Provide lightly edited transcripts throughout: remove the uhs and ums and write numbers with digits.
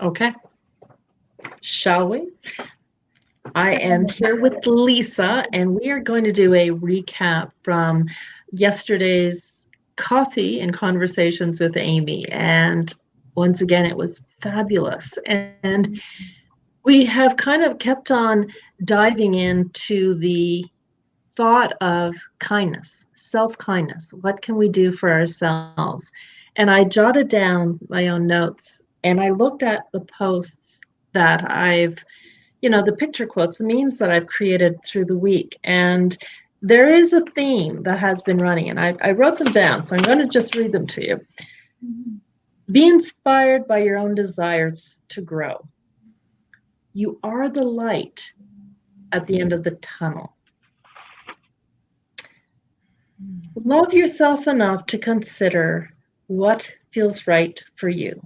Okay, shall we? I am here with Lisa, and we are going to do a recap from yesterday's coffee and conversations with Amy. And once again, it was fabulous. And we have kind of kept on diving into the thought of kindness, self-kindness. What can we do for ourselves? And I jotted down my own notes and I looked at the posts that the picture quotes, the memes that I've created through the week. And there is a theme that has been running, and I wrote them down, so I'm going to just read them to you. Be inspired by your own desires to grow. You are the light at the end of the tunnel. Love yourself enough to consider what feels right for you.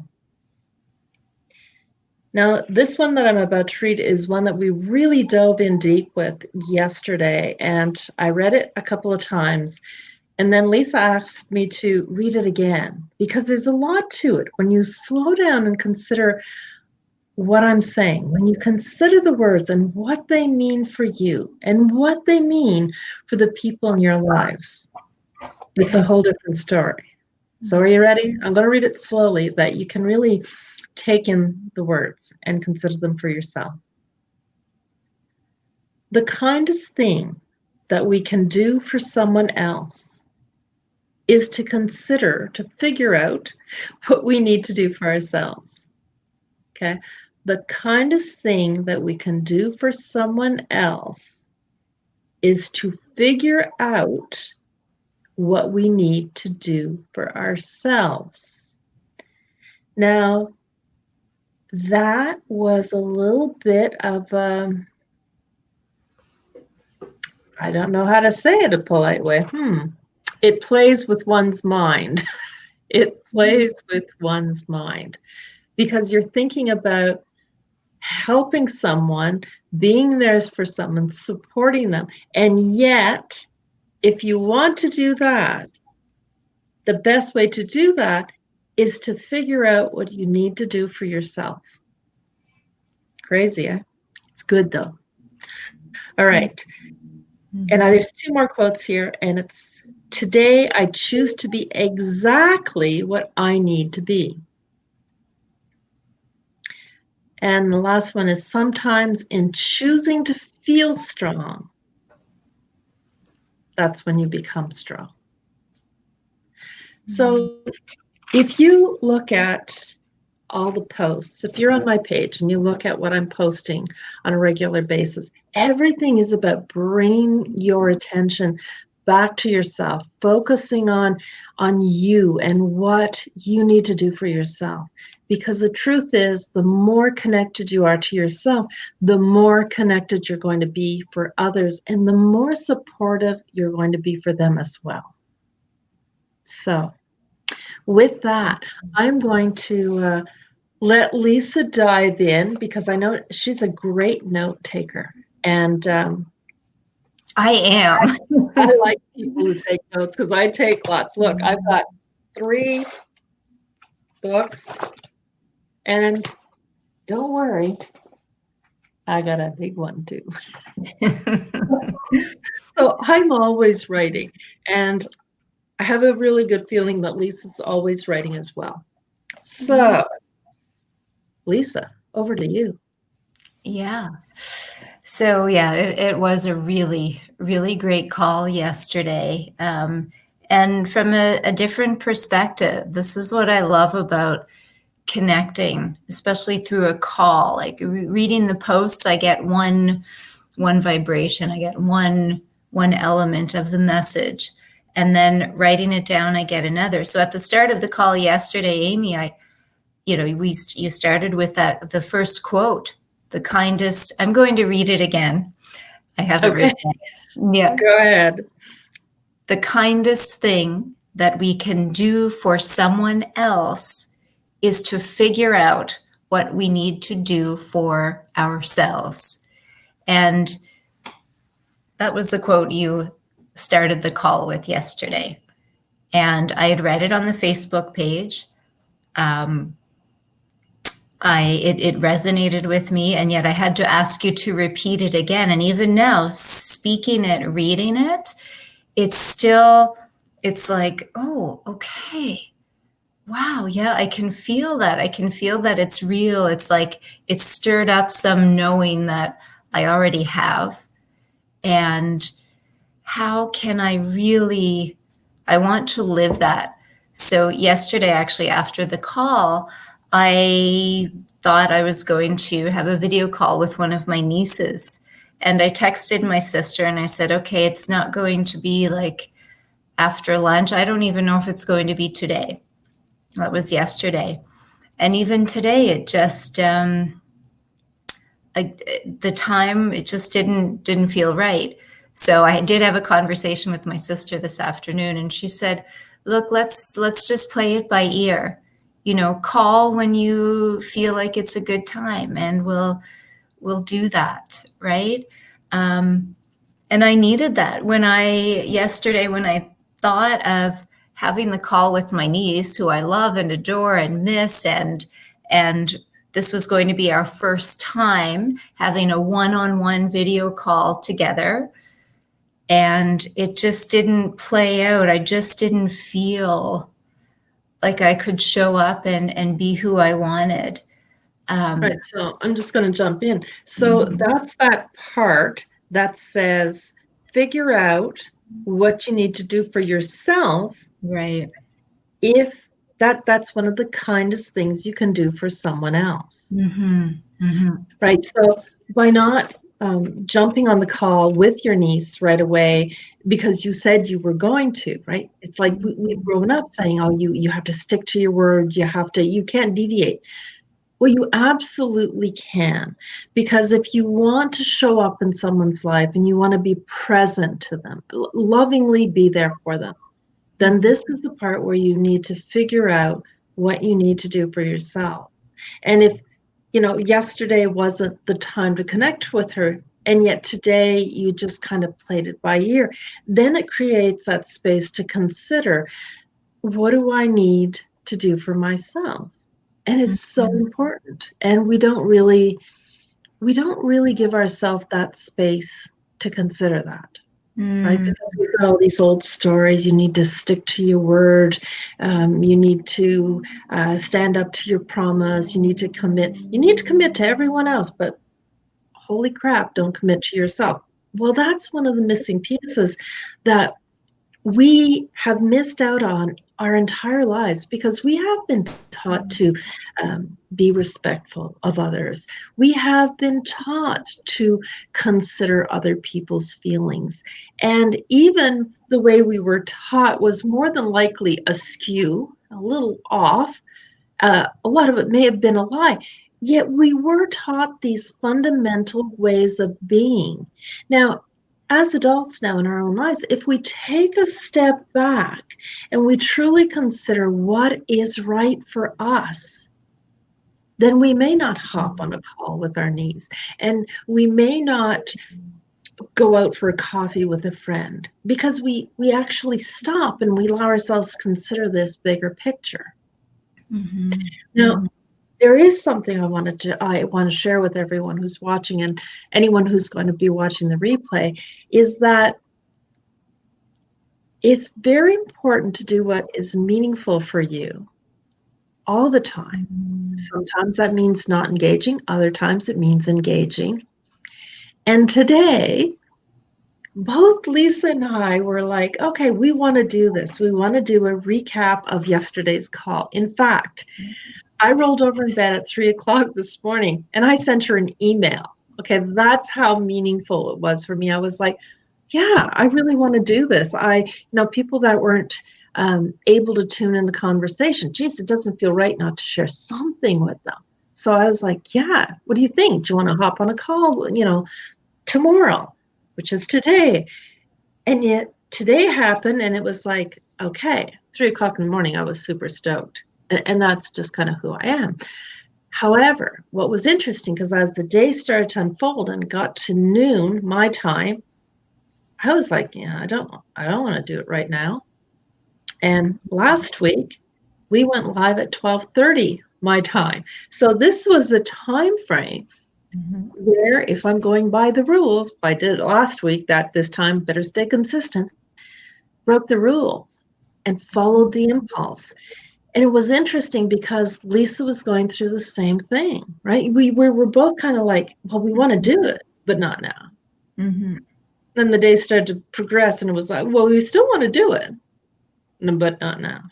Now, this one that I'm about to read is one that we really dove in deep with yesterday, and I read it a couple of times. And then Lisa asked me to read it again because there's a lot to it. When you slow down and consider what I'm saying, when you consider the words and what they mean for you and what they mean for the people in your lives, it's a whole different story. So are you ready? I'm going to read it slowly that you can really take in the words and consider them for yourself. The kindest thing that we can do for someone else is to consider, to figure out what we need to do for ourselves. Okay? The kindest thing that we can do for someone else is to figure out what we need to do for ourselves. Now, that was a little bit of I don't know how to say it a polite way. It plays with one's mind. It plays with one's mind because you're thinking about helping someone, being there for someone, supporting them. And yet, if you want to do that, the best way to do that is to figure out what you need to do for yourself. Crazy, eh? It's good though. All right. And there's two more quotes here, and it's, today I choose to be exactly what I need to be. And the last one is, sometimes in choosing to feel strong, that's when you become strong. So if you look at all the posts, if you're on my page and you look at what I'm posting on a regular basis, everything is about bringing your attention back to yourself, focusing on you and what you need to do for yourself. Because the truth is, the more connected you are to yourself, the more connected you're going to be for others, and the more supportive you're going to be for them as well. So with that, I'm going to let Lisa dive in because I know she's a great note taker. And I am. I like people who take notes because I take lots. Look, I've got 3 books, and don't worry, I got a big one too. So I'm always writing, and I have a really good feeling that Lisa's always writing as well. So, Lisa, over to you. Yeah. So yeah, it was a really, really great call yesterday. And from a different perspective, this is what I love about connecting, especially through a call. Like reading the posts, I get one vibration, I get one element of the message, and then writing it down, I get another. So at the start of the call yesterday, Amy, you started with the first quote, the kindest. I'm going to read it again. I have it written. Yeah. Go ahead. The kindest thing that we can do for someone else is to figure out what we need to do for ourselves. And that was the quote you started the call with yesterday. And I had read it on the Facebook page. It resonated with me, and yet I had to ask you to repeat it again. And even now, speaking it, reading it, it's like, oh, okay. Wow, yeah, I can feel that. I can feel that it's real. It's like it stirred up some knowing that I already have. And how can I want to live that. So yesterday, actually, after the call, I thought I was going to have a video call with one of my nieces. And I texted my sister and I said, okay, it's not going to be like after lunch. I don't even know if it's going to be today. That was yesterday. And even today, it just, the time, it just didn't feel right. So I did have a conversation with my sister this afternoon, and she said, look, let's just play it by ear. Call when you feel like it's a good time, and we'll do that, right? And I needed that yesterday when I thought of having the call with my niece, who I love and adore and miss, and this was going to be our first time having a one-on-one video call together. And it just didn't play out. I just didn't feel like I could show up and be who I wanted. Right. So I'm just going to jump in. So that's that part that says, figure out what you need to do for yourself. Right. If that's one of the kindest things you can do for someone else. Mm-hmm. Mm-hmm. Right. So why not jumping on the call with your niece right away because you said you were going to, right? It's like we've grown up saying, oh, you have to stick to your word. You can't deviate. Well, you absolutely can, because if you want to show up in someone's life and you want to be present to them, lovingly be there for them, then this is the part where you need to figure out what you need to do for yourself. And if, yesterday wasn't the time to connect with her, and yet today you just kind of played it by ear, then it creates that space to consider, what do I need to do for myself? And it's so important. And we don't really give ourselves that space to consider that. Right? Because we've got all these old stories. You need to stick to your word. You need to stand up to your promise. You need to commit. You need to commit to everyone else, but holy crap, don't commit to yourself. Well, that's one of the missing pieces that we have missed out on our entire lives, because we have been taught to be respectful of others. We have been taught to consider other people's feelings. And even the way we were taught was more than likely askew, a little off. A lot of it may have been a lie. Yet we were taught these fundamental ways of being. Now, as adults now in our own lives, if we take a step back and we truly consider what is right for us, then we may not hop on a call with our niece, and we may not go out for a coffee with a friend, because we actually stop and we allow ourselves to consider this bigger picture. Mm-hmm. Now, there is something I want to share with everyone who's watching, and anyone who's going to be watching the replay, is that it's very important to do what is meaningful for you all the time. Sometimes that means not engaging. Other times it means engaging. And today, both Lisa and I were like, okay, we want to do this. We want to do a recap of yesterday's call. In fact, I rolled over in bed at 3:00 this morning and I sent her an email. Okay, that's how meaningful it was for me. I was like, yeah, I really want to do this. People that weren't able to tune in the conversation, geez, it doesn't feel right not to share something with them. So I was like, yeah, what do you think? Do you want to hop on a call, tomorrow, which is today? And yet today happened and it was like, okay, 3:00 in the morning, I was super stoked. And that's just kind of who I am. However, what was interesting, because as the day started to unfold and got to noon, my time, I was like, yeah, I don't want to do it right now. And last week, we went live at 12:30 my time. So this was a time frame Mhm. where if I'm going by the rules, I did last week that this time better stay consistent, broke the rules and followed the impulse. And it was interesting because Lisa was going through the same thing, right? We were both kind of like, well, we want to do it, but not now. Mhm. Then the days started to progress and it was like, well, we still want to do it, but not now.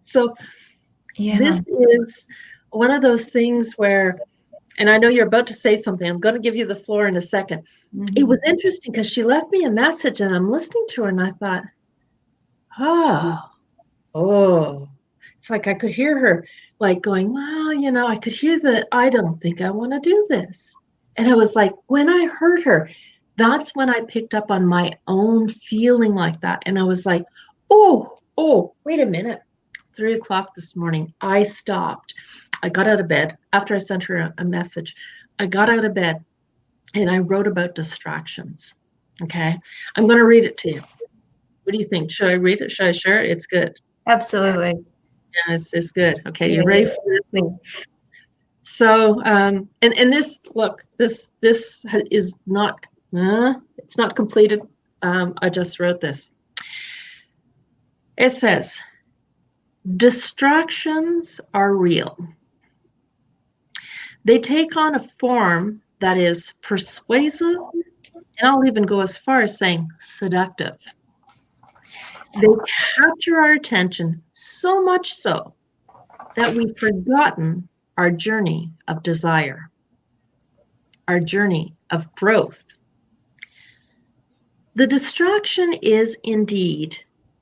So Yeah. this is one of those things where, and I know you're about to say something. I'm going to give you the floor in a second. It was Mhm. interesting because she left me a message and I'm listening to her and I thought, oh, oh. It's like I could hear her like going, well, I could hear the, I don't think I want to do this. And I was like, when I heard her, that's when I picked up on my own feeling like that. And I was like, oh, wait a minute. 3 o'clock this morning, I stopped. I got out of bed after I sent her a message. I got out of bed and I wrote about distractions. Okay. I'm going to read it to you. What do you think? Should I read it? Should I share it? It's good. Absolutely. Yeah, it's good. Okay. You ready Yeah. for this? Please. So, and this, look, this is not, it's not completed. I just wrote this. It says, distractions are real. They take on a form that is persuasive, and I'll even go as far as saying seductive. They capture our attention so much so that we've forgotten our journey of desire, our journey of growth. The distraction is indeed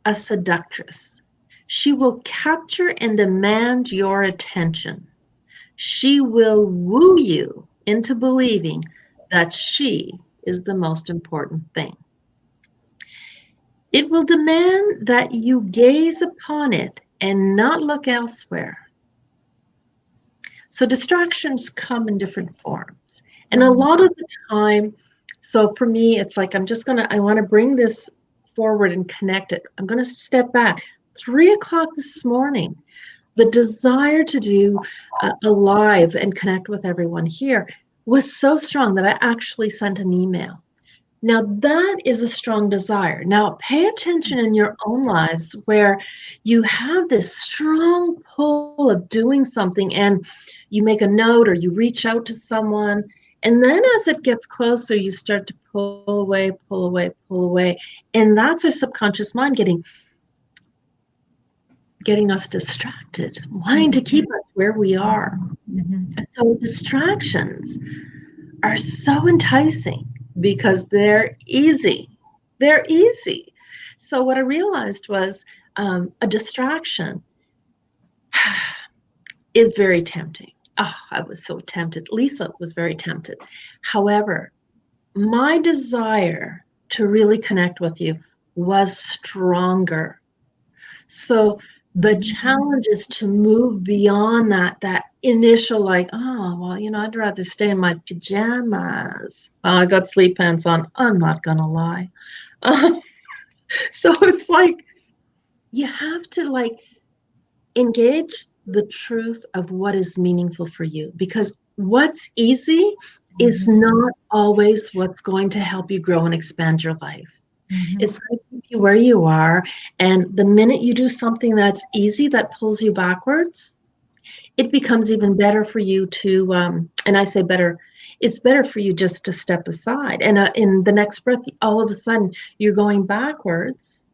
a seductress. She will capture and demand your attention. She will woo you into believing that she is the most important thing. It will demand that you gaze upon it and not look elsewhere. So distractions come in different forms. And a Mhm. lot of the time, so for me, it's like I want to bring this forward and connect it. I'm going to step back. 3 o'clock this morning, the desire to do a live and connect with everyone here was so strong that I actually sent an email. Now, that is a strong desire. Now, pay attention in your own lives where you have this strong pull of doing something and you make a note or you reach out to someone. And then as it gets closer, you start to pull away, pull away, pull away. And that's our subconscious mind getting us distracted, wanting to keep us where we are. Mhm. So distractions are so enticing because they're easy. They're easy. So what I realized was a distraction is very tempting. Oh, I was so tempted. Lisa was very tempted. However, my desire to really connect with you was stronger. So the Mhm. challenge is to move beyond that initial like, oh, well, I'd rather stay in my pajamas. I got sleep pants on. I'm not gonna lie. So it's like you have to like engage the truth of what is meaningful for you because what's easy is Mhm. not always what's going to help you grow and expand your life. Mhm. It's going to keep you where you are. And the minute you do something that's easy, that pulls you backwards, it becomes even better for you to, and I say better, it's better for you just to step aside. And in the next breath, all of a sudden, you're going backwards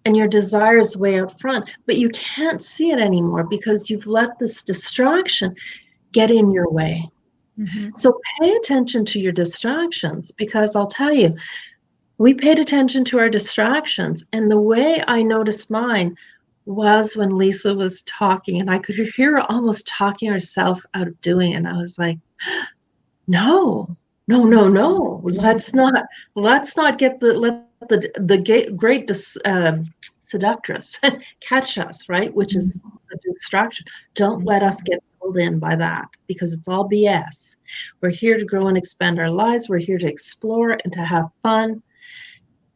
and your desire is way out front, but you can't see it anymore because you've let this distraction get in your way. Mhm. So pay attention to your distractions because I'll tell you, we paid attention to our distractions. And the way I noticed mine was when Lisa was talking, and I could hear her almost talking herself out of doing it. And I was like, no, no, no, no. Let's not let the great seductress catch us, right? Which is the distraction. Don't let us get pulled in by that because it's all BS. We're here to grow and expand our lives. We're here to explore and to have fun.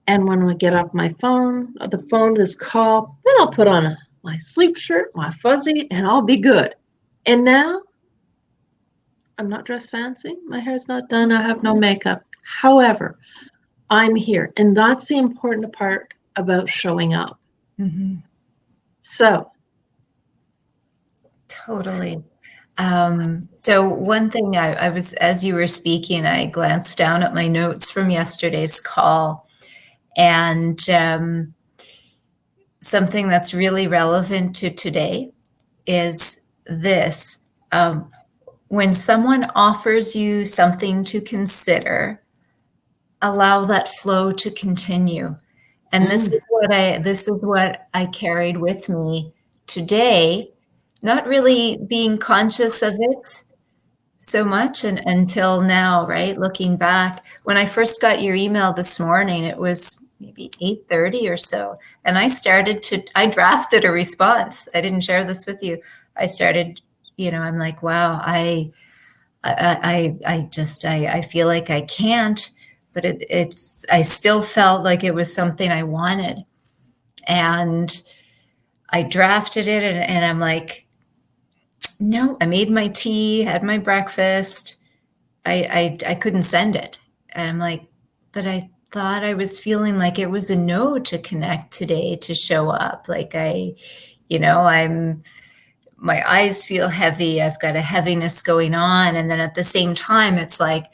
And when we get off the phone, this call, then I'll put on my sleep shirt, my fuzzy, and I'll be good. And now I'm not dressed fancy. My hair's not done. I have no makeup. However, I'm here. And that's the important part about showing up. Mm-hmm. So, Totally. So one thing I was, as you were speaking, I glanced down at my notes from yesterday's call, and something that's really relevant to today is this. When someone offers you something to consider, allow that flow to continue. And mm, this is what I carried with me today, not really being conscious of it so much until now, right? Looking back, when I first got your email this morning, it was maybe 8:30 or so, and I drafted a response. I didn't share this with you. I started, I'm like, wow, I feel like I can't, but I still felt like it was something I wanted. And I drafted it, and I'm like, no, I made my tea, had my breakfast. I couldn't send it. And I'm like, but I thought I was feeling like it was a no to connect today, to show up. Like I'm my eyes feel heavy. I've got a heaviness going on. And then at the same time, it's like,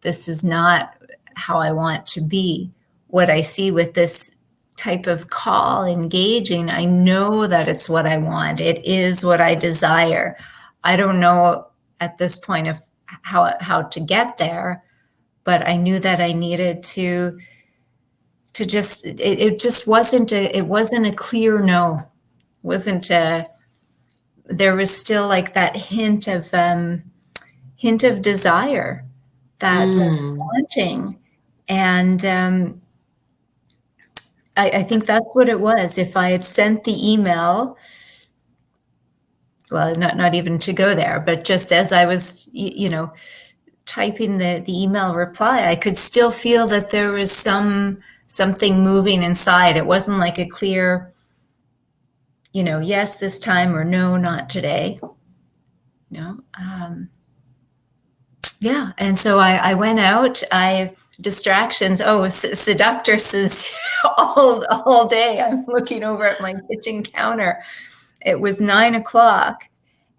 this is not how I want to be. What I see with this type of call engaging, I know that it's what I want. It is what I desire. I don't know at this point of how to get there, but I knew that I needed to just it just wasn't a clear no. It wasn't a There was still like that hint of desire, that mm. wanting. And I think that's what it was. If I had sent the email, well, not even to go there, but just as I was, typing the email reply, I could still feel that there was something moving inside. It wasn't like a clear, yes this time, or no, not today. You know, yeah. And so I went out. Distractions. Oh, seductresses all day. I'm looking over at my kitchen counter. It was 9 o'clock,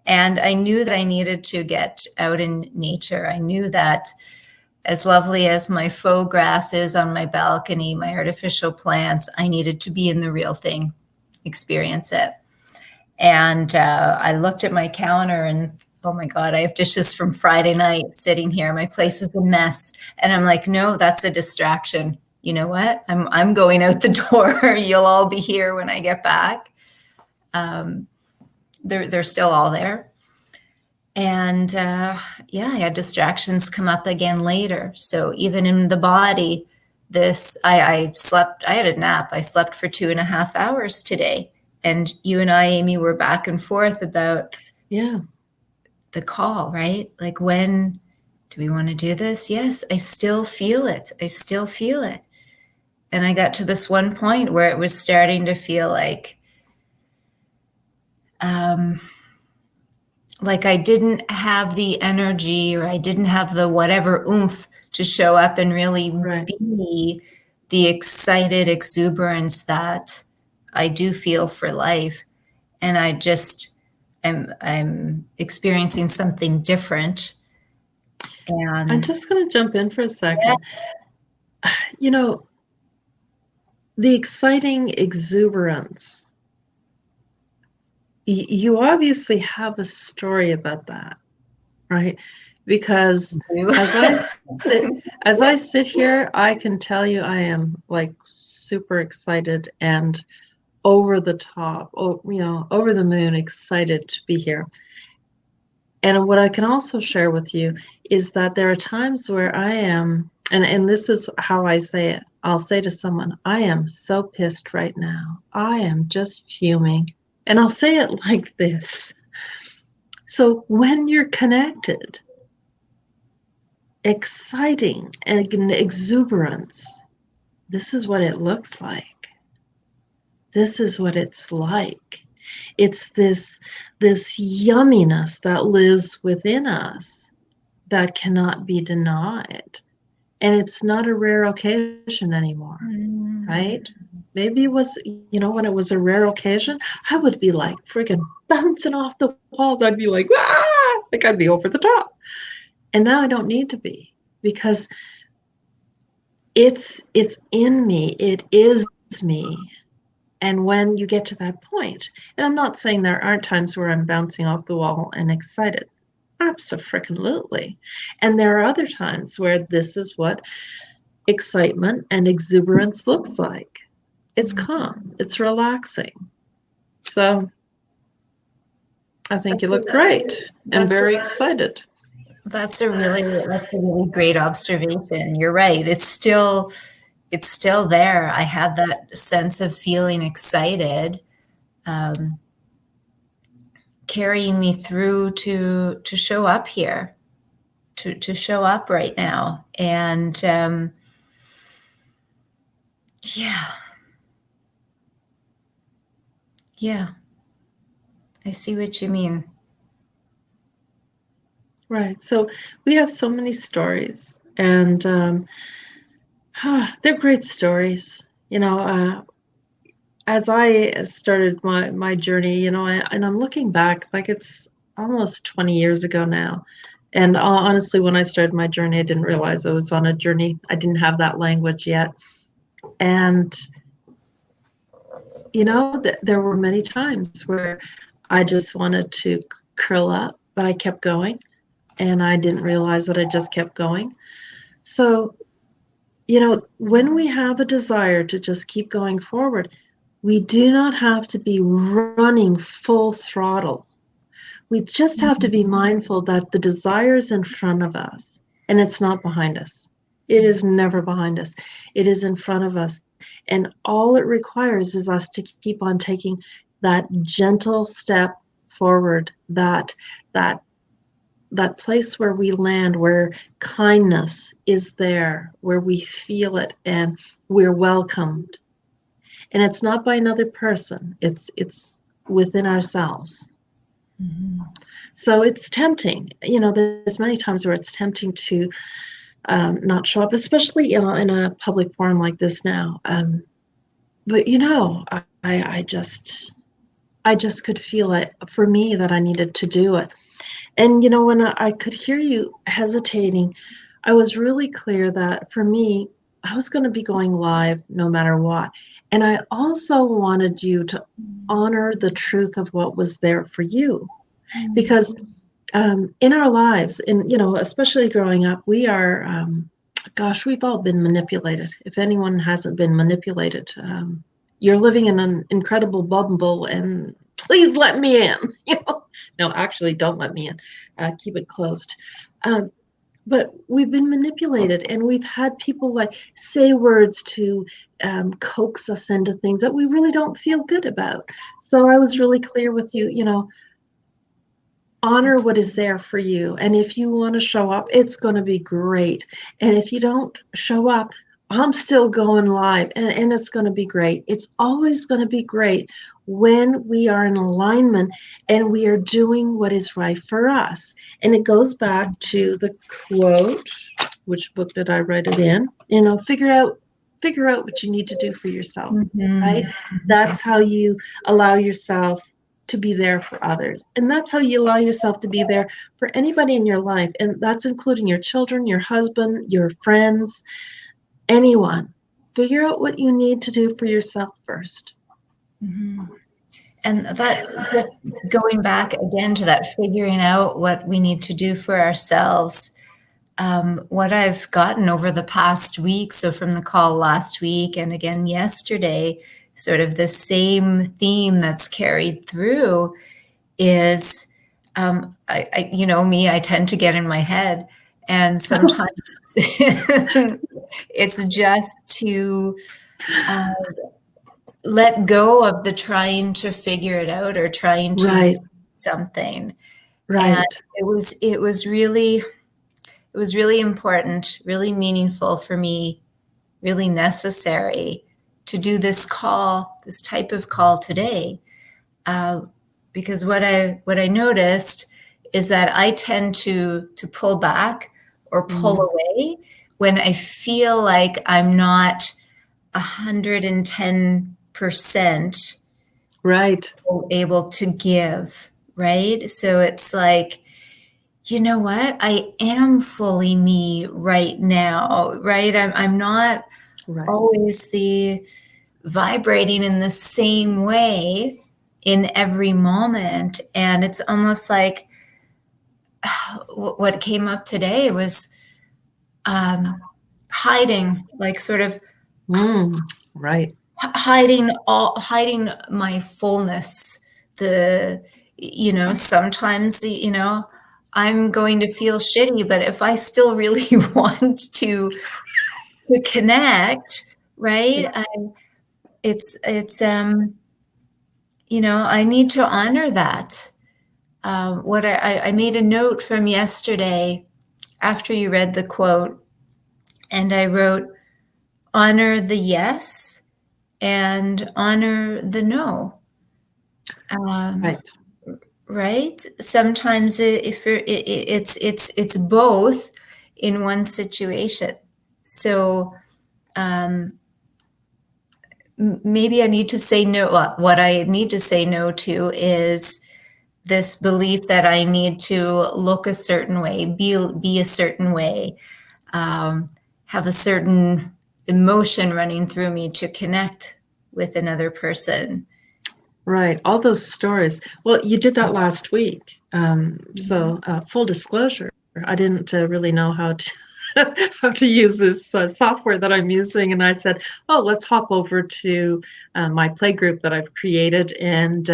and I knew that I needed to get out in nature. I knew that, as lovely as my faux grass is on my balcony, my artificial plants, I needed to be in the real thing, experience it. And I looked at my calendar, and oh my God, I have dishes from Friday night sitting here. My place is a mess. And I'm like, no, that's a distraction. You know what? I'm going out the door. You'll all be here when I get back. They're still all there. And yeah, I had distractions come up again later. So even in the body, I slept, I had a nap. I slept for 2.5 hours today. And you and I, Amy, were back and forth about Yeah. the call, right? Like, when do we want to do this? Yes, I still feel it. I still feel it. And I got to this one point where it was starting to feel like I didn't have the energy, or I didn't have the whatever oomph to show up and really Right. be the excited exuberance that I do feel for life. And I'm experiencing something different. I'm And just going to jump in for a yeah, second. You know, the exciting exuberance, you obviously have a story about that, right? Because as I sit here, I can tell you I am like super excited and over the top, over the moon, excited to be here. And what I can also share with you is that there are times where I am, and this is how I say it. I'll say to someone, I am so pissed right now. I am just fuming. And I'll say it like this. So when you're connected, exciting and exuberance, this is what it looks like. This is what it's like. It's this yumminess that lives within us that cannot be denied. And it's not a rare occasion anymore, right? Maybe it was, when it was a rare occasion, I would be like freaking bouncing off the walls. I'd be like, ah, like I'd be over the top. And now I don't need to be, because it's in me. It is me. And when you get to that point, and I'm not saying there aren't times where I'm bouncing off the wall and excited. Abso-freaking-lutely. And there are other times where this is what excitement and exuberance looks like. It's calm. It's relaxing. So I think you look great and very excited. That's a really great observation. You're right. It's still there. I had that sense of feeling excited, carrying me through to show up here, to show up right now. And yeah, I see what you mean. Right. So we have so many stories, and they're great stories. As I started my journey, and I'm looking back, like it's almost 20 years ago now. And honestly, when I started my journey, I didn't realize I was on a journey. I didn't have that language yet. And, there were many times where I just wanted to curl up, but I kept going. And I didn't realize that I just kept going. So, when we have a desire to just keep going forward, we do not have to be running full throttle. We just have to be mindful that the desire is in front of us and it's not behind us. It is never behind us. It is in front of us. And all it requires is us to keep on taking that gentle step forward, that place where we land, where kindness is there, where we feel it and we're welcomed. And it's not by another person, it's within ourselves. So it's tempting. There's many times where it's tempting to not show up, especially in a public forum like this now. But I just could feel it for me that I needed to do it. And when I could hear you hesitating, I was really clear that for me, I was going to be going live no matter what. And I also wanted you to honor the truth of what was there for you. Because in our lives, especially growing up, we are, we've all been manipulated. If anyone hasn't been manipulated, you're living in an incredible bubble, and please let me in. No, actually, don't let me in. Keep it closed. But we've been manipulated, and we've had people say words to coax us into things that we really don't feel good about. So I was really clear with you, honor what is there for you. And if you want to show up, it's going to be great. And if you don't show up, I'm still going live, and it's going to be great. It's always going to be great when we are in alignment and we are doing what is right for us. And it goes back to the quote, which book did I write it in? Figure out what you need to do for yourself, right? That's how you allow yourself to be there for others. And that's how you allow yourself to be there for anybody in your life. And that's including your children, your husband, your friends, anyone. Figure out what you need to do for yourself first. And that, just going back again to that, figuring out what we need to do for ourselves, what I've gotten over the past week, so from the call last week and again yesterday, sort of the same theme that's carried through is, I tend to get in my head, and sometimes it's just to let go of the trying to figure it out or trying to Right. something. Right. And it was really important, really meaningful for me, really necessary to do this type of call today. because what I noticed is that I tend to pull back or pull away when I feel like I'm not 110% Right. able to give, right? So it's like, you know what? I am fully me right now, right? I'm not Right. always the vibrating in the same way in every moment. And it's almost like what came up today was hiding, like sort of Right. hiding my fullness. Sometimes, I'm going to feel shitty, but if I still really want to connect, right? I need to honor that. What I made a note from yesterday after you read the quote, and I wrote, honor the yes and honor the no. Right. Right? Sometimes it's both in one situation. So maybe I need to say no. What I need to say no to is this belief that I need to look a certain way, be a certain way, have a certain emotion running through me to connect with another person. Right. All those stories. Well, you did that last week. So full disclosure, I didn't really know how to how to use this software that I'm using, and I said, "Oh, let's hop over to my play group that I've created, and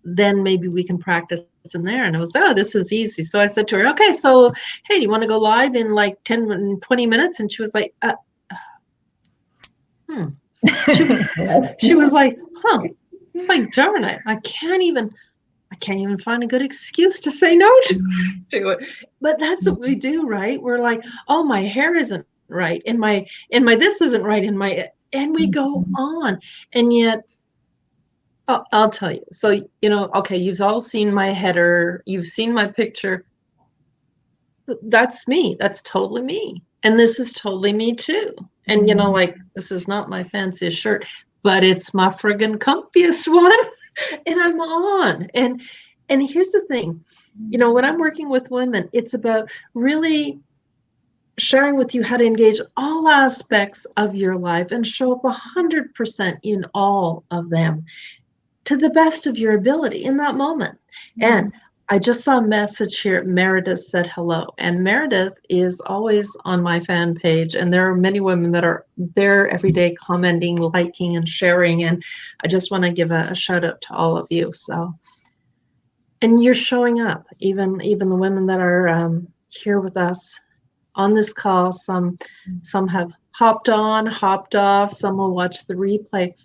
then maybe we can practice in there." And it was, "Oh, this is easy." So I said to her, "Okay, so hey, do you want to go live in like 10, 20 minutes?" And she was like, hmm. She was like, "Huh." It's like, darn it, I can't even find a good excuse to say no to it. But that's what we do, right? We're like, oh, my hair isn't right, and my this isn't right, and we go on. And yet, I'll tell you. So, okay, you've all seen my header, you've seen my picture. That's me. That's totally me. And this is totally me too. And like, this is not my fanciest shirt, but it's my friggin' comfiest one. And I'm on. And here's the thing, when I'm working with women, it's about really sharing with you how to engage all aspects of your life and show up 100% in all of them to the best of your ability in that moment. And I just saw a message here. Meredith said hello. And Meredith is always on my fan page. And there are many women that are there every day commenting, liking, and sharing. And I just want to give a shout out to all of you. So, and you're showing up, even the women that are here with us on this call. Some have hopped on, hopped off. Some will watch the replay.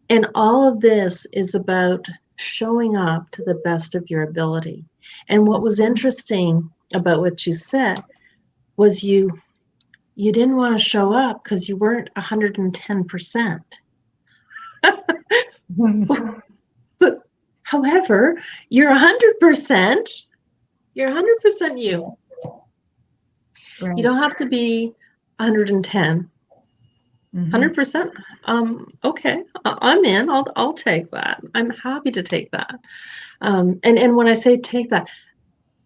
And all of this is about showing up to the best of your ability. And what was interesting about what you said was you didn't want to show up because you weren't 110%. But however, you're 100%. You're 100% you. Right. You don't have to be 110. 100%. Okay, I'm in. I'll take that. I'm happy to take that. And when I say take that,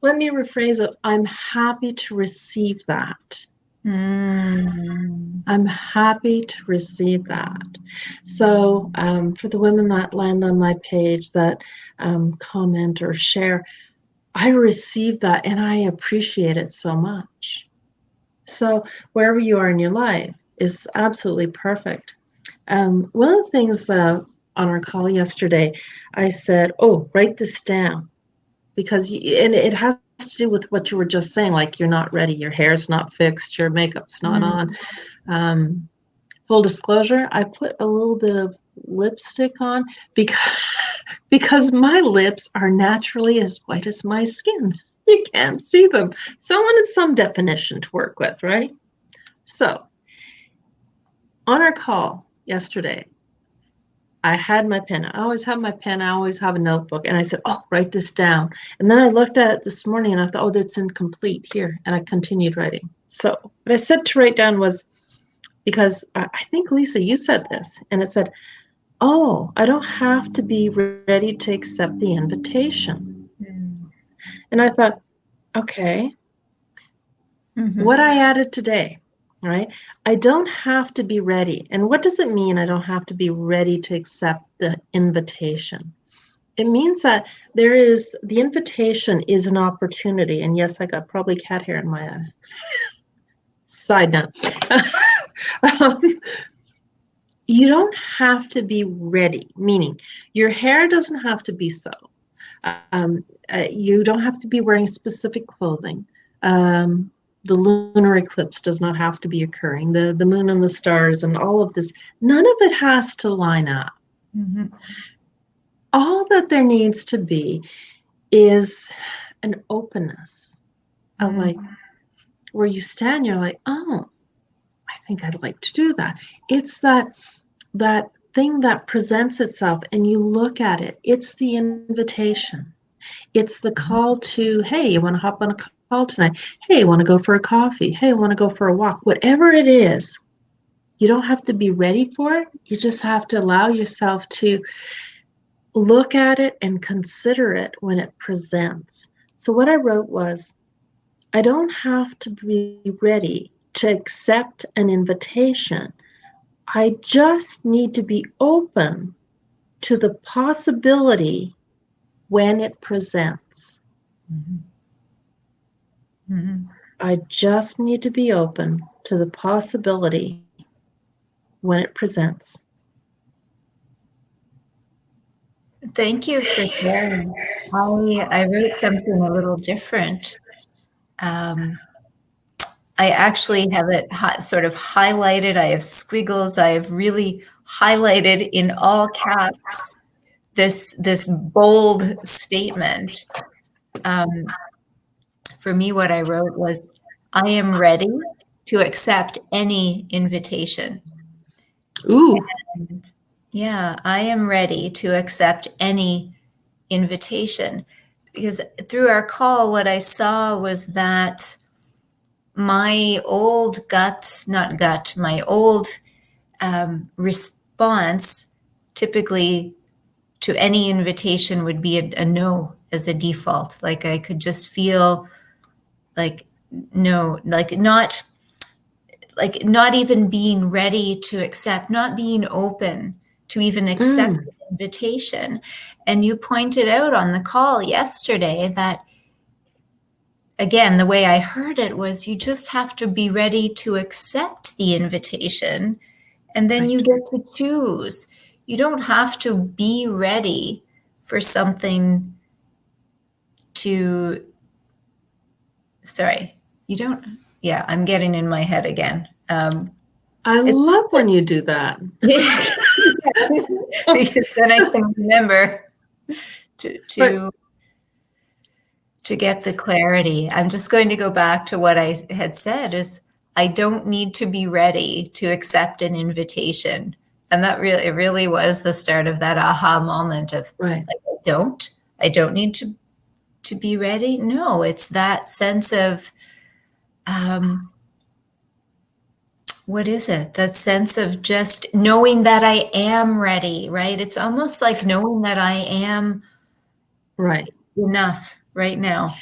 let me rephrase it. I'm happy to receive that. I'm happy to receive that. So for the women that land on my page that comment or share, I receive that and I appreciate it so much. So wherever you are in your life is absolutely perfect. One of the things on our call yesterday, I said, "Oh, write this down," because and it has to do with what you were just saying. Like, you're not ready, your hair's not fixed, your makeup's not on. Full disclosure, I put a little bit of lipstick on because my lips are naturally as white as my skin. You can't see them, so I wanted some definition to work with, right? So on our call yesterday, I had my pen. I always have my pen. I always have a notebook. And I said, oh, write this down. And then I looked at it this morning and I thought, oh, that's incomplete here. And I continued writing. So what I said to write down was, because I think, Lisa, you said this, and it said, oh, I don't have to be ready to accept the invitation. And I thought, okay, what I added today, right? I don't have to be ready. And what does it mean I don't have to be ready to accept the invitation? It means that the invitation is an opportunity. And yes, I got probably cat hair in my side note. You don't have to be ready, meaning your hair doesn't have to be so. You don't have to be wearing specific clothing. The lunar eclipse does not have to be occurring. The moon and the stars and all of this, none of it has to line up. All that there needs to be is an openness of like, where you stand, you're like, oh, I think I'd like to do that. It's that thing that presents itself and you look at it. It's the invitation. It's the call to, hey, you want to hop on a call tonight? Hey, you want to go for a coffee? Hey, you want to go for a walk? Whatever it is, you don't have to be ready for it. You just have to allow yourself to look at it and consider it when it presents. So what I wrote was, I don't have to be ready to accept an invitation. I just need to be open to the possibility when it presents. I just need to be open to the possibility when it presents. Thank you for sharing. I wrote something a little different. I actually have it sort of highlighted. I have squiggles. I have really highlighted in all caps this bold statement. For me, what I wrote was, I am ready to accept any invitation. Ooh. And yeah, I am ready to accept any invitation. Because through our call, what I saw was that my old my old response typically to any invitation would be a no as a default. Like I could just feel like no, like not even being ready to accept, not being open to even accept the invitation. And you pointed out on the call yesterday that, again, the way I heard it was, you just have to be ready to accept the invitation, and then you get to choose. You don't have to be ready for something to, yeah, I'm getting in my head again. I love when you do that. Because then I can remember to get the clarity. I'm just going to go back to what I had said is, I don't need to be ready to accept an invitation. And that really was the start of that aha moment of, like, I don't need to be ready. No, it's that sense of, what is it? That sense of just knowing that I am ready, right? It's almost like knowing that I am enough right now.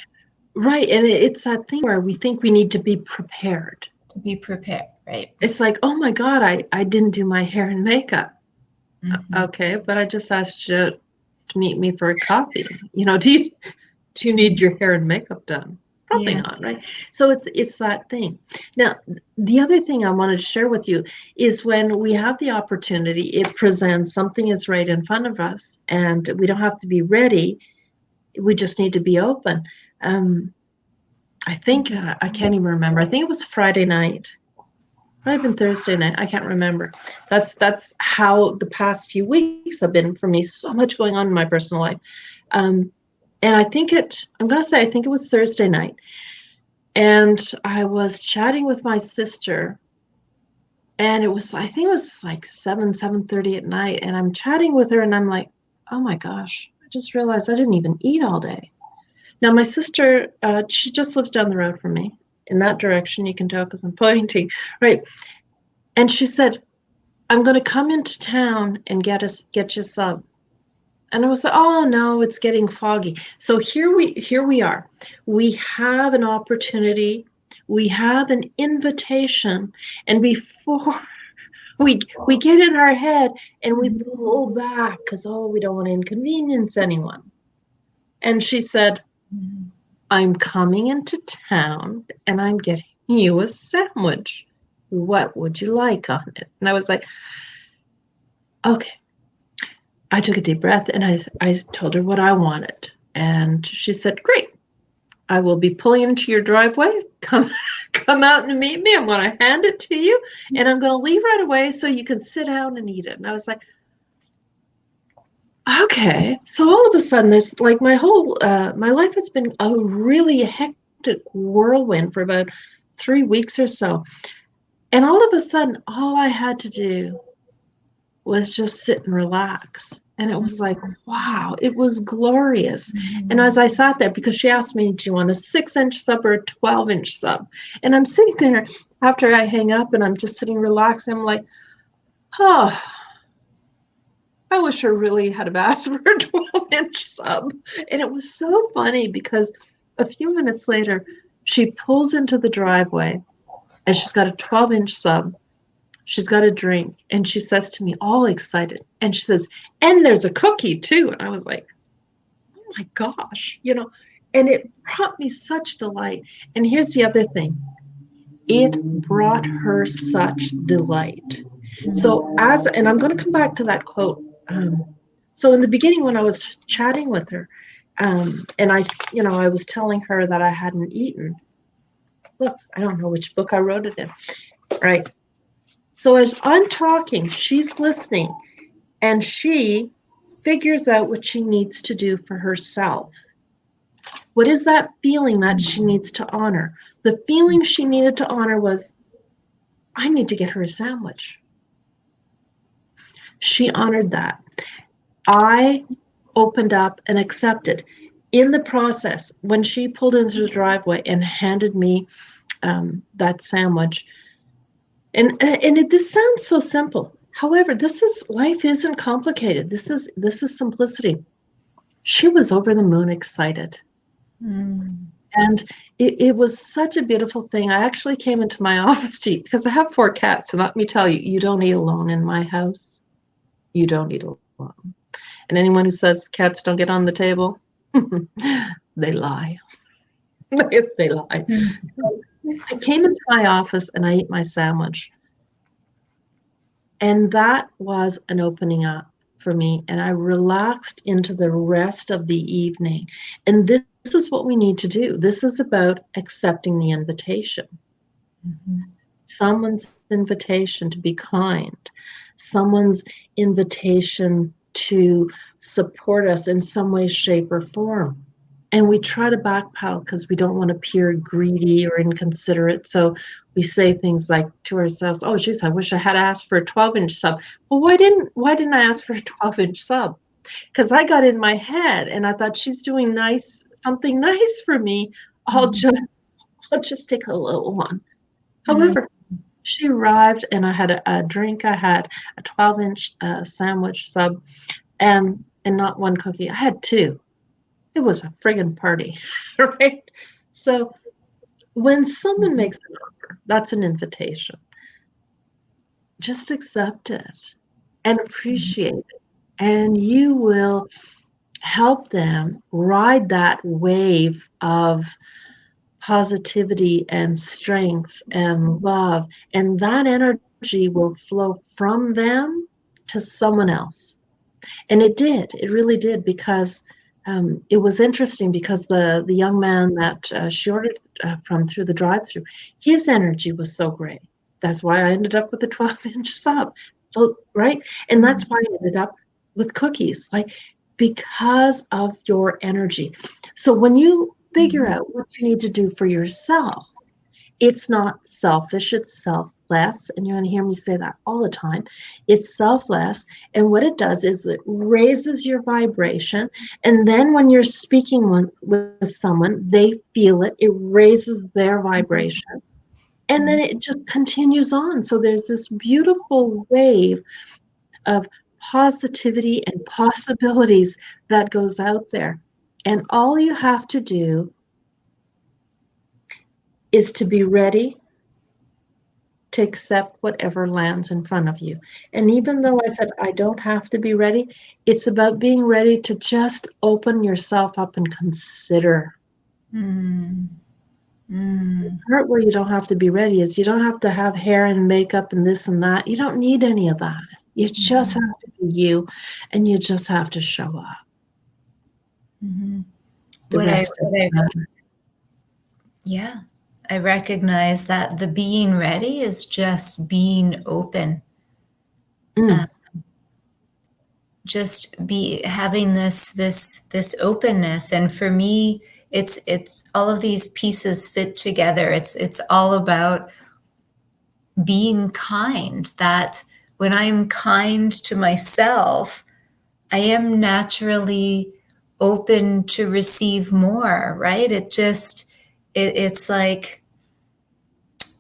Right. And it's that thing where we think we need to be prepared. To be prepared, right? It's like, oh my God, I didn't do my hair and makeup. Okay, but I just asked you to meet me for a coffee. You know, do you need your hair and makeup done? Probably not, right? So it's that thing. Now, the other thing I wanted to share with you is, when we have the opportunity, it presents, something is right in front of us, and we don't have to be ready. We just need to be open. I think, I can't even remember. I think it was Friday night. Might have been Thursday night. I can't remember. That's how the past few weeks have been for me. So much going on in my personal life. And I think it was Thursday night. And I was chatting with my sister And I think it was like 7:30 at night. And I'm chatting with her and I'm like, oh my gosh, I just realized I didn't even eat all day. Now, my sister, she just lives down the road from me in that direction. You can tell because I'm pointing, right? And she said, I'm going to come into town and get you some. And I was like, oh no, it's getting foggy. So here we are. We have an opportunity. We have an invitation. And before we get in our head and we pull back because, oh, we don't want to inconvenience anyone. And she said, I'm coming into town and I'm getting you a sandwich. What would you like on it? And I was like, okay. I took a deep breath and I told her what I wanted. And she said, great. I will be pulling into your driveway. Come out and meet me. I'm going to hand it to you and I'm going to leave right away so you can sit down and eat it. And I was like, okay. So all of a sudden, this like my life has been a really hectic whirlwind for about 3 weeks or so. And all of a sudden, all I had to do was just sit and relax. And it was like, wow, it was glorious. And as I sat there, because she asked me, do you want a 6-inch sub or a 12-inch sub? And I'm sitting there after I hang up and I'm just sitting relaxed. I'm like, oh, I wish I really had asked for a 12-inch sub. And it was so funny because a few minutes later, she pulls into the driveway and she's got a 12-inch sub. She's got a drink and she says to me, all excited, and she says, and there's a cookie too. And I was like, oh my gosh, and it brought me such delight. And here's the other thing. It brought her such delight. So and I'm going to come back to that quote. So in the beginning, when I was chatting with her, and I was telling her that I hadn't eaten. Look, I don't know which book I wrote it in, right? So as I'm talking, she's listening, and she figures out what she needs to do for herself. What is that feeling that she needs to honor? The feeling she needed to honor was, I need to get her a sandwich. She honored that. I opened up and accepted. In the process, when she pulled into the driveway and handed me that sandwich, and this sounds so simple. However, life isn't complicated. This is simplicity. She was over the moon excited. And it was such a beautiful thing. I actually came into my office because I have 4 cats. And let me tell you, you don't eat alone in my house. You don't eat alone. And anyone who says cats don't get on the table, they lie. They lie. So I came into my office and I ate my sandwich. And that was an opening up for me. And I relaxed into the rest of the evening. And this is what we need to do. This is about accepting the invitation. Someone's invitation to be kind, someone's invitation to support us in some way, shape, or form. And we try to backpedal because we don't want to appear greedy or inconsiderate. So we say things like to ourselves, oh, geez, I wish I had asked for a 12-inch sub. Well, why didn't I ask for a 12-inch sub? Because I got in my head and I thought she's doing something nice for me. I'll just take a little one. However, she arrived and I had a drink. I had a 12-inch sandwich sub and not one cookie. I had 2. It was a friggin' party, right? So when someone makes an offer, that's an invitation. Just accept it and appreciate it. And you will help them ride that wave of positivity and strength and love. And that energy will flow from them to someone else. And it did. It really did, because it was interesting because the young man that she ordered from through the drive-through, his energy was so great. That's why I ended up with a 12-inch sub. So, right? And that's why I ended up with cookies, because of your energy. So when you figure out what you need to do for yourself, it's not selfish, it's selfless. selfless, and you're going to hear me say that all the time. It's selfless, and what it does is it raises your vibration, and then when you're speaking with someone, they feel it. It raises their vibration, and then it just continues on. So there's this beautiful wave of positivity and possibilities that goes out there. And all you have to do is to be ready to accept whatever lands in front of you. And even though I said I don't have to be ready, it's about being ready to just open yourself up and consider. Mm. Mm. The part where you don't have to be ready is you don't have to have hair and makeup and this and that. You don't need any of that. You just have to be you, and you just have to show up. Mm-hmm. The rest doesn't matter. Yeah, I recognize that the being ready is just being open. Just be having this openness, and for me, it's all of these pieces fit together. It's all about being kind. That when I'm kind to myself, I am naturally open to receive more, right? It's like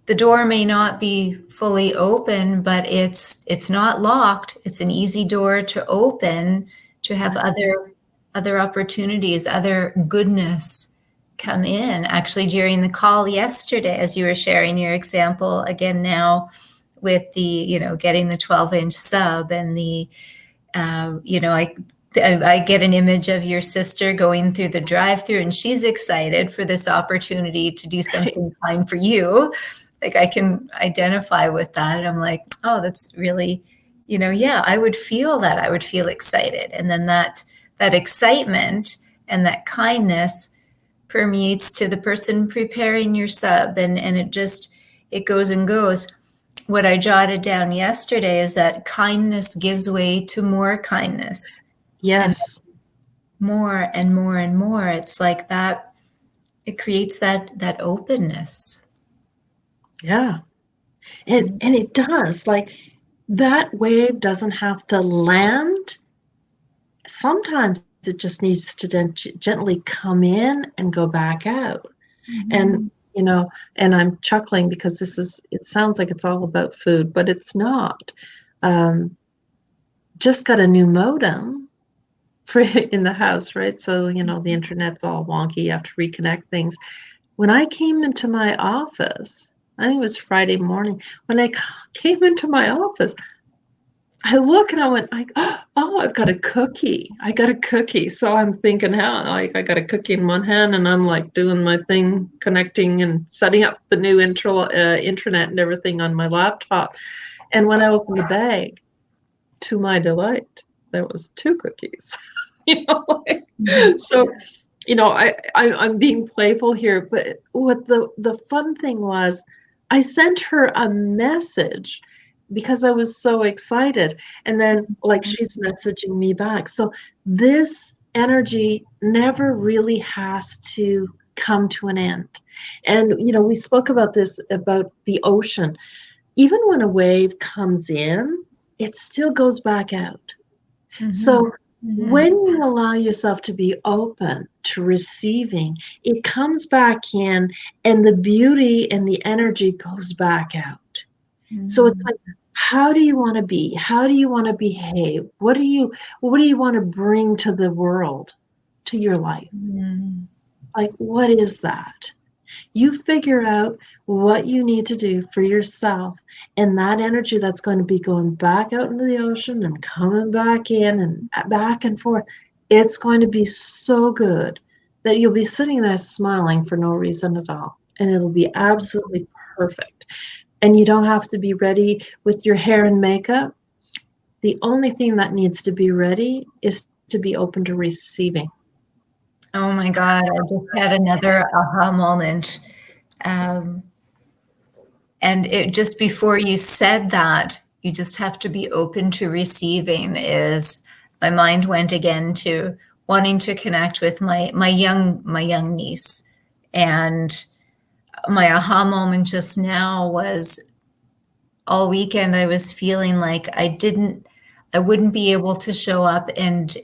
the door may not be fully open, but it's not locked. It's an easy door to open, to have other opportunities, other goodness come in. Actually, during the call yesterday, as you were sharing your example again now with the, getting the 12-inch sub and the, I get an image of your sister going through the drive-through, and she's excited for this opportunity to do something kind for you. Like, I can identify with that. And I'm like, oh, that's really, yeah, I would feel that. I would feel excited. And then that excitement and that kindness permeates to the person preparing your sub. And it goes and goes. What I jotted down yesterday is that kindness gives way to more kindness. Yes. And more and more and more. It's like that. It creates that openness. Yeah. And it does. Like, that wave doesn't have to land. Sometimes it just needs to gently come in and go back out. And and I'm chuckling because it sounds like it's all about food, but it's not. Just got a new modem for in the house, right? So, the internet's all wonky. You have to reconnect things. When I came into my office, I think it was Friday morning, when I came into my office, I look and I went, oh, I've got a cookie. I got a cookie. So I'm thinking, I got a cookie in one hand, and I'm like doing my thing, connecting and setting up the new internet and everything on my laptop. And when I opened the bag, to my delight, there was 2 cookies. So, I'm being playful here, but what the fun thing was, I sent her a message because I was so excited, and then she's messaging me back. So this energy never really has to come to an end. And we spoke about this, about the ocean. Even when a wave comes in, it still goes back out. So when you allow yourself to be open to receiving, it comes back in, and the beauty and the energy goes back out. So it's like, how do you want to be? How do you want to behave? What do you want to bring to the world, to your life? Like, what is that? You figure out what you need to do for yourself, and that energy that's going to be going back out into the ocean and coming back in and back and forth, it's going to be so good that you'll be sitting there smiling for no reason at all, and it'll be absolutely perfect. And you don't have to be ready with your hair and makeup. The only thing that needs to be ready is to be open to receiving. Oh my God, I just had another aha moment. And it just before you said that, you just have to be open to receiving, is my mind went again to wanting to connect with my young niece. And my aha moment just now was all weekend I was feeling like I wouldn't be able to show up and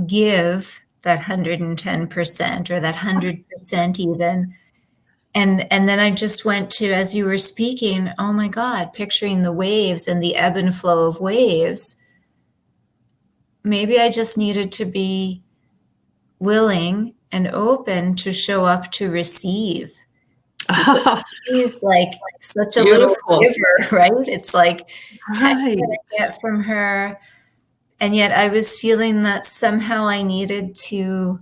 give that 110% or that 100% even. And then I just went to, as you were speaking, oh my God, picturing the waves and the ebb and flow of waves. Maybe I just needed to be willing and open to show up to receive. Because Ah, she's like such a little beautiful. giver, right? It's like take Right. what I get from her. And yet I was feeling that somehow I needed to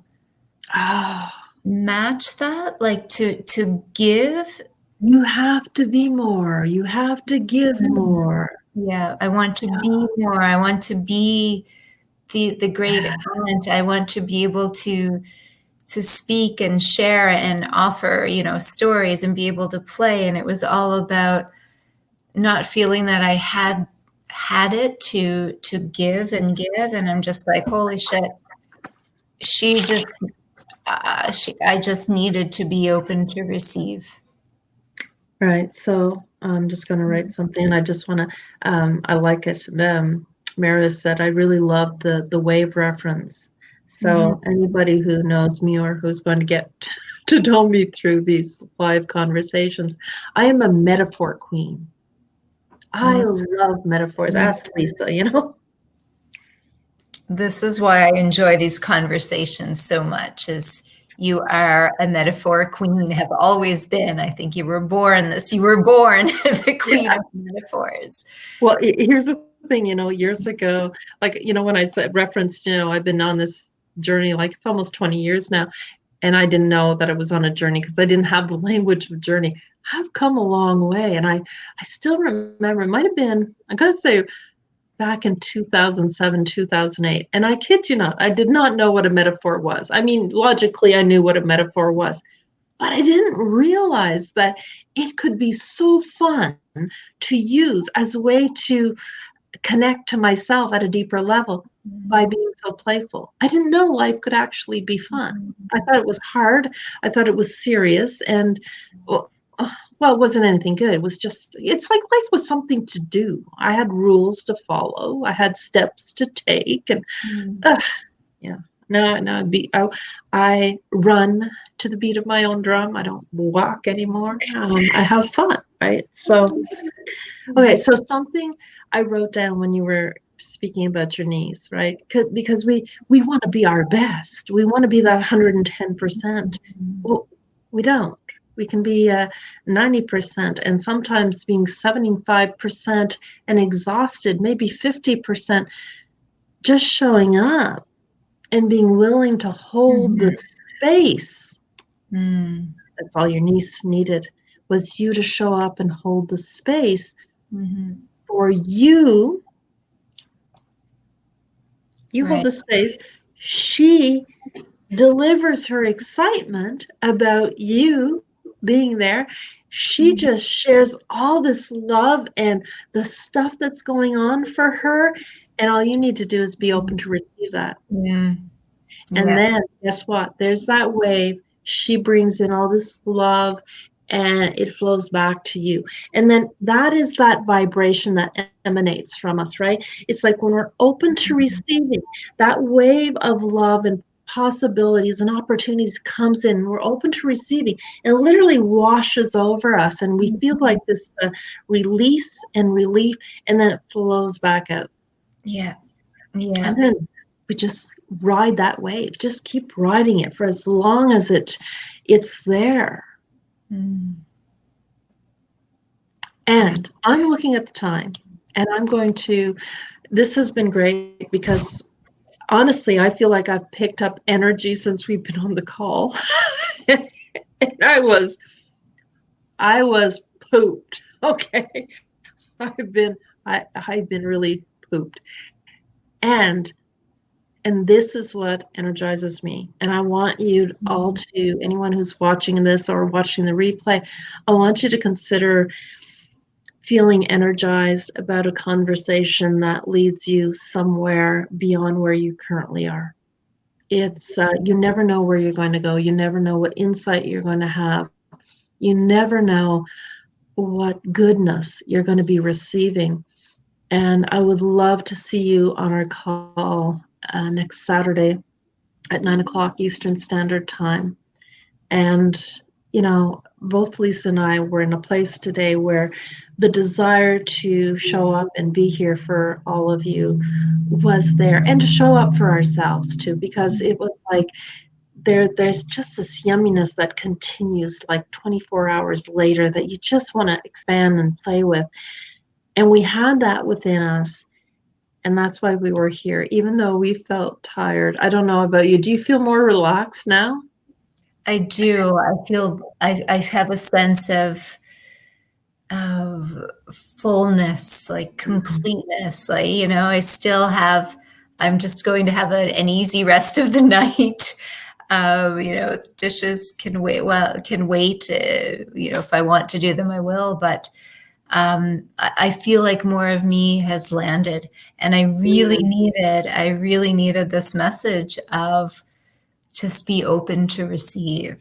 Ah, match that, like to give. you have to be more. You have to give more. Yeah, I want to be more. I want to be the great Yeah. aunt. I want to be able to speak and share and offer, stories and be able to play. And it was all about not feeling that I had it to give and give. And I'm just like, holy shit. She just I just needed to be open to receive. Right. So I'm just going to write something. I just want to, I like it. Meredith said, I really love the wave reference. Mhm. So anybody who knows me or who's going to get to know me through these live conversations, I am a metaphor queen. I Mhm. love metaphors. Ask Lisa. This is why I enjoy these conversations so much, is you are a metaphor queen, have always been. I think you were born the queen Yeah. of metaphors. Well, here's the thing, years ago, like, when I said referenced, I've been on this journey, like it's almost 20 years now. And I didn't know that I was on a journey because I didn't have the language of journey. I've come a long way. And I still remember, it might have been, I gotta say, back in 2007, 2008. And I kid you not, I did not know what a metaphor was. I mean, logically, I knew what a metaphor was, but I didn't realize that it could be so fun to use as a way to connect to myself at a deeper level by being so playful. I didn't know life could actually be fun. I thought it was hard. I thought it was serious. And well, it wasn't anything good. It was just, it's like life was something to do. I had rules to follow. I had steps to take. And yeah, no, I run to the beat of my own drum. I don't walk anymore. I have fun, right? So, okay, so something I wrote down when you were speaking about your niece, right? Because we want to be our best. We want to be that 110%. Well, we don't. We can be 90%, and sometimes being 75% and exhausted, maybe 50%, just showing up and being willing to hold the space. Mm. That's all your niece needed, was you to show up and hold the space Mhm. for you. You hold Right. the space. She delivers her excitement about you being there. She Mhm. just shares all this love and the stuff that's going on for her. And all you need to do is be open to receive that. Mm. And Yeah. then guess what? There's that wave. She brings in all this love and it flows back to you. And then that is that vibration that emanates from us, right? It's like when we're open to receiving, that wave of love and possibilities and opportunities comes in. We're open to receiving and literally washes over us. And we feel like this release and relief, and then it flows back out. Yeah. Yeah. And then we just ride that wave. Just keep riding it for as long as it's there. Mm. And I'm looking at the time and I'm going to, this has been great because honestly, I feel like I've picked up energy since we've been on the call. And I was pooped. Okay. I've been I've been really pooped. And And this is what energizes me. And I want you all to, anyone who's watching this or watching the replay, I want you to consider feeling energized about a conversation that leads you somewhere beyond where you currently are. It's, you never know where you're going to go. You never know what insight you're going to have. You never know what goodness you're going to be receiving. And I would love to see you on our call next Saturday at 9 o'clock Eastern Standard Time. And, both Lisa and I were in a place today where the desire to show up and be here for all of you was there, and to show up for ourselves too, because it was like there's just this yumminess that continues like 24 hours later that you just want to expand and play with. And we had that within us. And that's why we were here, even though we felt tired. I don't know about you. Do you feel more relaxed now? I do. I have a sense of fullness, like completeness. Like, I still have, I'm just going to have an easy rest of the night. Dishes can wait. Well, can wait. If I want to do them, I will. But I feel like more of me has landed, and I really needed this message of just be open to receive.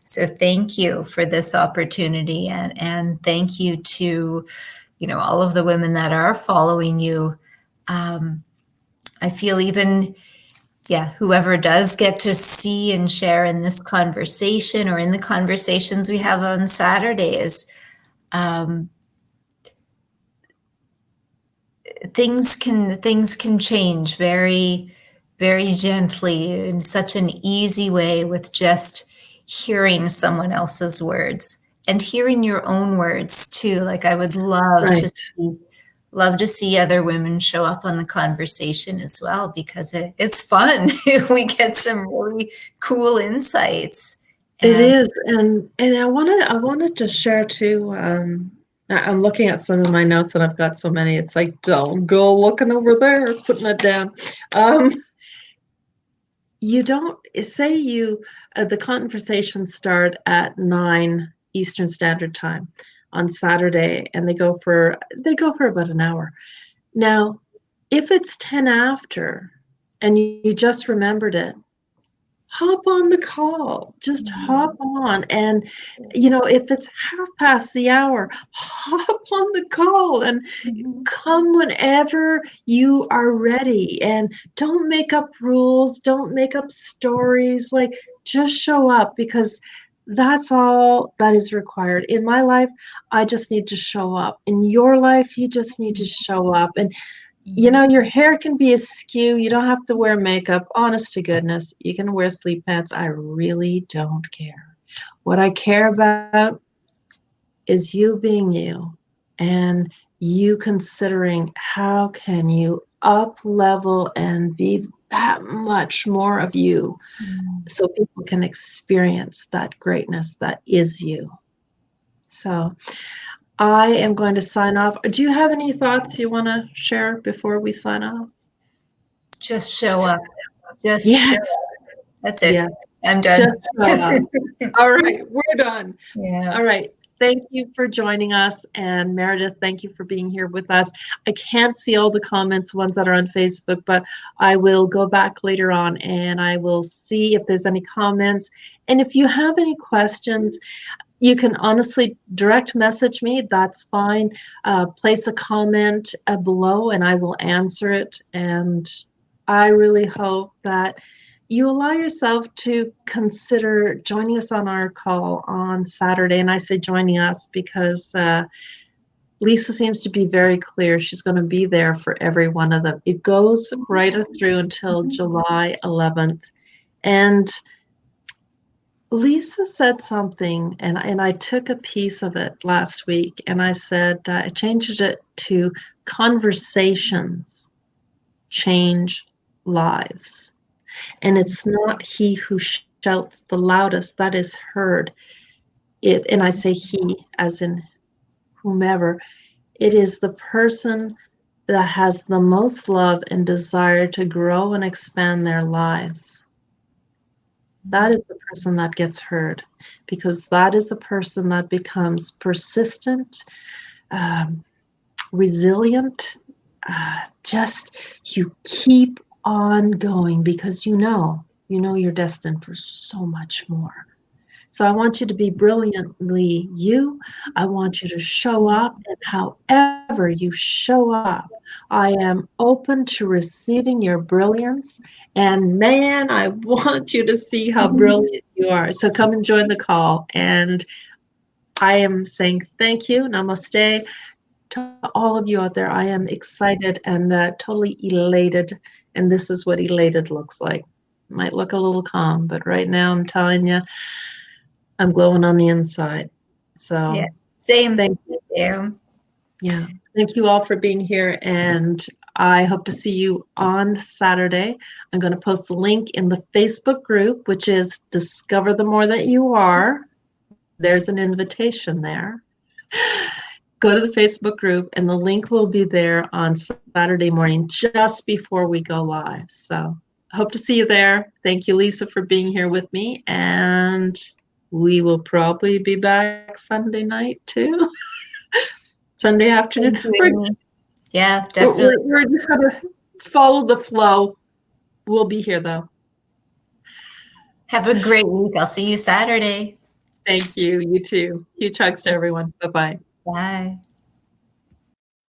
So thank you for this opportunity, and thank you to, all of the women that are following you. I feel even, whoever does get to see and share in this conversation or in the conversations we have on Saturdays, things can change very, very gently in such an easy way with just hearing someone else's words and hearing your own words too. Like, I would Right. love to see other women show up on the conversation as well, because it's fun. We get some really cool insights. It And is. And I wanted to share too. I'm looking at some of my notes, and I've got so many. It's like, don't go looking over there, putting it down. Um, you don't say you the conversations start at 9 Eastern Standard Time on Saturday, and they go for about an hour. Now, if it's 10 after and you just remembered it, hop on the call. Just hop on. And, if it's half past the hour, hop on the call and come whenever you are ready. And don't make up rules, don't make up stories. Like, just show up, because that's all that is required. In my life, I just need to show up. In your life, you just need to show up. And your hair can be askew. You don't have to wear makeup. Honest to goodness, you can wear sleep pants. I really don't care. What I care about is you being you, and you considering how can you up level and be that much more of you, so people can experience that greatness that is you. So I am going to sign off. Do you have any thoughts you want to share before we sign off? just show up. Just show Yes. up. That's Yes. it. I'm Just done. show up. All right, we're done. Yeah. All right. Thank you for joining us. And Meredith, thank you for being here with us. I can't see all the comments, ones that are on Facebook, but I will go back later on and I will see if there's any comments. And if you have any questions, you can honestly direct message me. That's fine. Place a comment below and I will answer it. And I really hope that you allow yourself to consider joining us on our call on Saturday. And I say joining us because Lisa seems to be very clear. She's going to be there for every one of them. It goes right through until July 11th. And Lisa said something, and I took a piece of it last week, and I said, I changed it to conversations change lives. And it's not he who shouts the loudest that is heard. And I say he as in whomever. It is the person that has the most love and desire to grow and expand their lives. That is the person that gets heard, because that is the person that becomes persistent, resilient. Just you keep on going, because you know you're destined for so much more. So I want you to be brilliantly you. I want you to show up, and however you show up, I am open to receiving your brilliance. And man, I want you to see how brilliant you are. So come and join the call. And I am saying thank you, namaste, to all of you out there. I am excited and totally elated. And this is what elated looks like. Might look a little calm, but right now I'm telling you, I'm glowing on the inside. So Yeah, same. thank you. Yeah. Thank you all for being here. And I hope to see you on Saturday. I'm going to post the link in the Facebook group, which is Discover the More That You Are. There's an invitation there. Go to the Facebook group, and the link will be there on Saturday morning just before we go live. So I hope to see you there. Thank you, Lisa, for being here with me. And we will probably be back Sunday night too. Sunday afternoon. Yeah, definitely. We're just going to follow the flow. We'll be here, though. Have a great week. I'll see you Saturday. Thank you. You too. Huge hugs to everyone. Bye-bye. Bye.